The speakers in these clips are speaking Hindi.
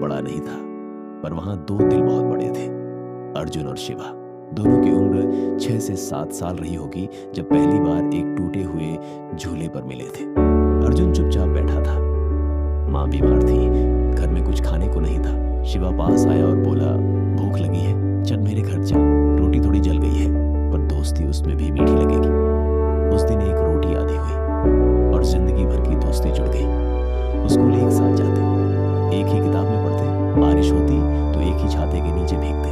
बड़ा नहीं था, पर वहां दो दिल बहुत बड़े थे, अर्जुन और शिवा। दोनों की उम्र 6 से 7 साल रही होगी जब पहली बार एक टूटे हुए झूले पर मिले थे। अर्जुन चुपचाप बैठा था, माँ बीमार थी, घर में कुछ खाने को नहीं था। शिवा पास आया और बोला, भूख लगी है, चल मेरे घर चल, रोटी थोड़ी जल गई है पर दोस्ती उसमें भी मीठी लगेगी। उस दिन एक रोटी आधी हुई और जिंदगी भर की दोस्ती जुड़ गई। स्कूल एक साथ जाते, एक ही किताब में पढ़ते, बारिश होती तो एक ही छाते के नीचे भीगते,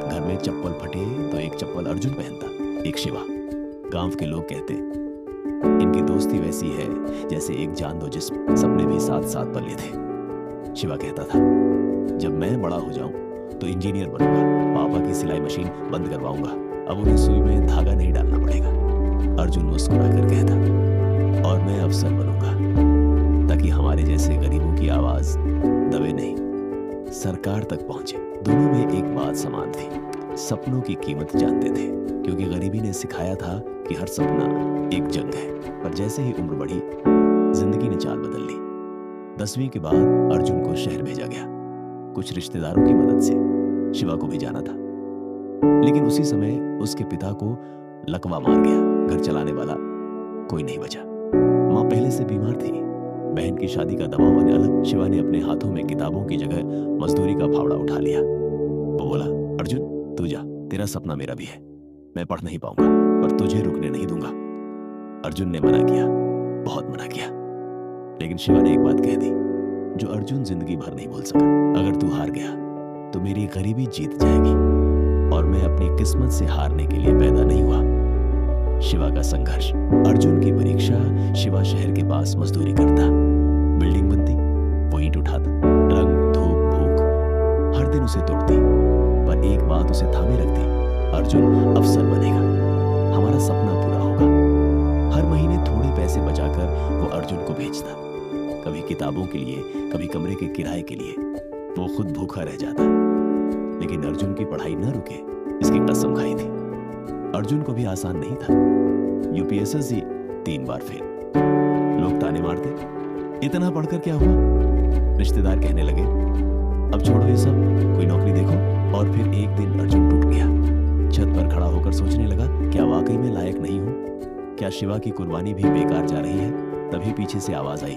घर में चप्पल फटे तो एक चप्पल अर्जुन पहनता, एक शिवा। गांव के लोग कहते, इनकी दोस्ती वैसी है जैसे एक जान दो जिस्म, सपने भी साथ साथ पले थे। शिवा कहता था, जब मैं बड़ा हो जाऊं तो इंजीनियर बनूंगा, पापा की सिलाई मशीन बंद करवाऊंगा, अब उन्हें सुई में धागा नहीं डालना पड़ेगा। अर्जुन मुस्कुरा कर कहता, और मैं अफसर बनूंगा ताकि हमारे जैसे गरीबों की आवाज दबे नहीं, सरकार तक पहुंचे। दोनों में एक बात समान थी, सपनों की कीमत जानते थे, क्योंकि गरीबी ने सिखाया था कि हर सपना एक जंग है। पर जैसे ही उम्र बढ़ी, जिंदगी ने चाल बदल ली। 10वीं के बाद अर्जुन को शहर भेजा गया, कुछ रिश्तेदारों की मदद से। शिवा को भी जाना था, लेकिन उसी समय उसके पिता को लकवा मार गया। घर चलाने वाला कोई नहीं बचा। माँ पहले से बीमार थी, बहन की शादी का दबाव बने अलग। शिवा ने अपने हाथों में किताबों की जगह मजदूरी का फावड़ा उठा लिया। वो बोला, अर्जुन तू जा, तेरा सपना मेरा भी है, मैं पढ़ नहीं पाऊंगा पर तुझे रुकने नहीं दूंगा। अर्जुन ने मना किया, बहुत मना किया, लेकिन शिवा ने एक बात कह दी जो अर्जुन जिंदगी भर नहीं भूल सका, अगर तू हार गया तो मेरी गरीबी जीत जाएगी और मैं अपनी किस्मत से हारने के लिए पैदा नहीं हुआ। शिवा का संघर्ष। अर्जुन की परीक्षा। शिवा शहर के पास मजदूरी करता, बिल्डिंग बनती, वो ईंट उठाता, रंग धूप भूख हर दिन उसे तोड़ती, पर एक बात उसे थामे रखती, अर्जुन अफसर बनेगा, हमारा सपना पूरा होगा। हर महीने थोड़े पैसे बचाकर वो अर्जुन को भेजता, कभी किताबों के लिए, कभी कमरे के किराए के लिए। वो खुद भूखा रह जाता, लेकिन अर्जुन की पढ़ाई न रुके इसकी कसम खाई थी। अर्जुन को भी आसान नहीं था, यूपीएससी 3 बार फेल। लोग ताने मारते, इतना पढ़कर क्या हुआ। रिश्तेदार कहने लगे, अब छोड़ो ये सब, कोई नौकरी देखो। और फिर एक दिन अर्जुन टूट गया, छत पर खड़ा होकर सोचने लगा, क्या वाकई में लायक नहीं हूं, क्या शिवा की कुर्बानी भी बेकार जा रही है। तभी पीछे से आवाज आई,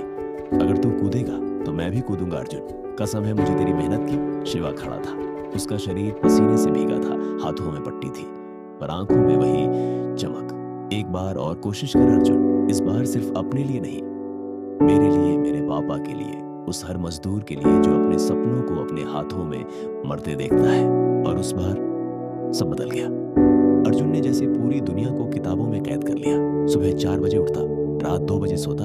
अगर तू कूदेगा तो मैं भी कूदूंगा अर्जुन, कसम है मुझे तेरी मेहनत की। शिवा खड़ा था, उसका शरीर पसीने से भीगा था, हाथों में पट्टी थी पर आंखों में वही चमक। एक बार और कोशिश कर अर्जुन, इस बार सिर्फ अपने लिए नहीं, मेरे लिए, मेरे पापा के लिए, उस हर मजदूर के लिए जो अपने सपनों को अपने हाथों में मरते देखता है। और उस बार सब बदल गया। अर्जुन ने जैसे पूरी दुनिया को किताबों में कैद कर लिया। सुबह 4 बजे उठता, रात 2 बजे सोता।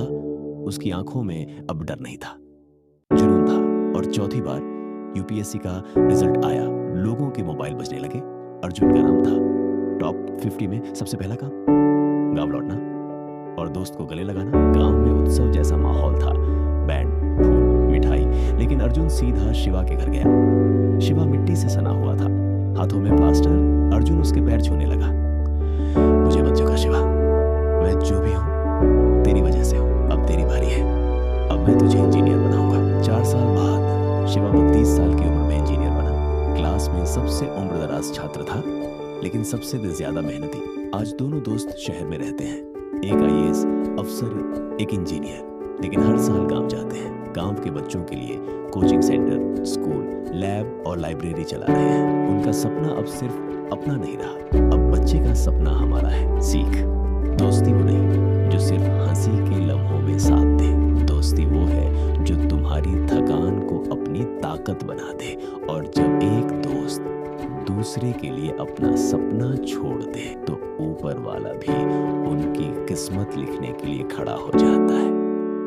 उसकी आंखों में अब डर नहीं था, जुनून था। और चौथी बार यूपीएससी का रिजल्ट आया, लोगों के मोबाइल बजने लगे। अर्जुन का नाम था टॉप 50 में। सबसे पहला काम गांव लौटना और दोस्त को गले लगाना। गांव में उत्सव जैसा माहौल था, बैंड, फूल, मिठाई। लेकिन अर्जुन सीधा शिवा के घर गया। शिवा मिट्टी से सना हुआ था, हाथों में प्लास्टर। अर्जुन उसके पैर छूने लगा। मुझे मत झुका शिवा, मैं जो भी हूं तेरी वजह से हूं, अब तेरी बारी है, अब मैं तुझे इंजीनियर बनाऊंगा। 4 साल बाद शिवा 32 साल की उम्र में इंजीनियर बना। क्लास में सबसे उम्रदराज छात्र था, लेकिन सबसे ज्यादा मेहनती। आज दोनों दोस्त शहर में रहते हैं, एक आईएएस अफसर, एक इंजीनियर, लेकिन हर साल गांव जाते हैं। गांव के बच्चों के लिए कोचिंग सेंटर, स्कूल, लैब और लाइब्रेरी चला रहे हैं। उनका सपना अब सिर्फ अपना नहीं रहा, अब बच्चे का सपना हमारा है। सीख, दोस्ती वो नहीं जो सिर्फ हंसी के लम्हों में साथ दे, दोस्ती वो है जो तुम्हारी थकान को अपनी ताकत बना दे। और जब एक दोस्त दूसरे के लिए अपना सपना छोड़ दे तो ऊपर वाला भी उनकी किस्मत लिखने के लिए खड़ा हो जाता है।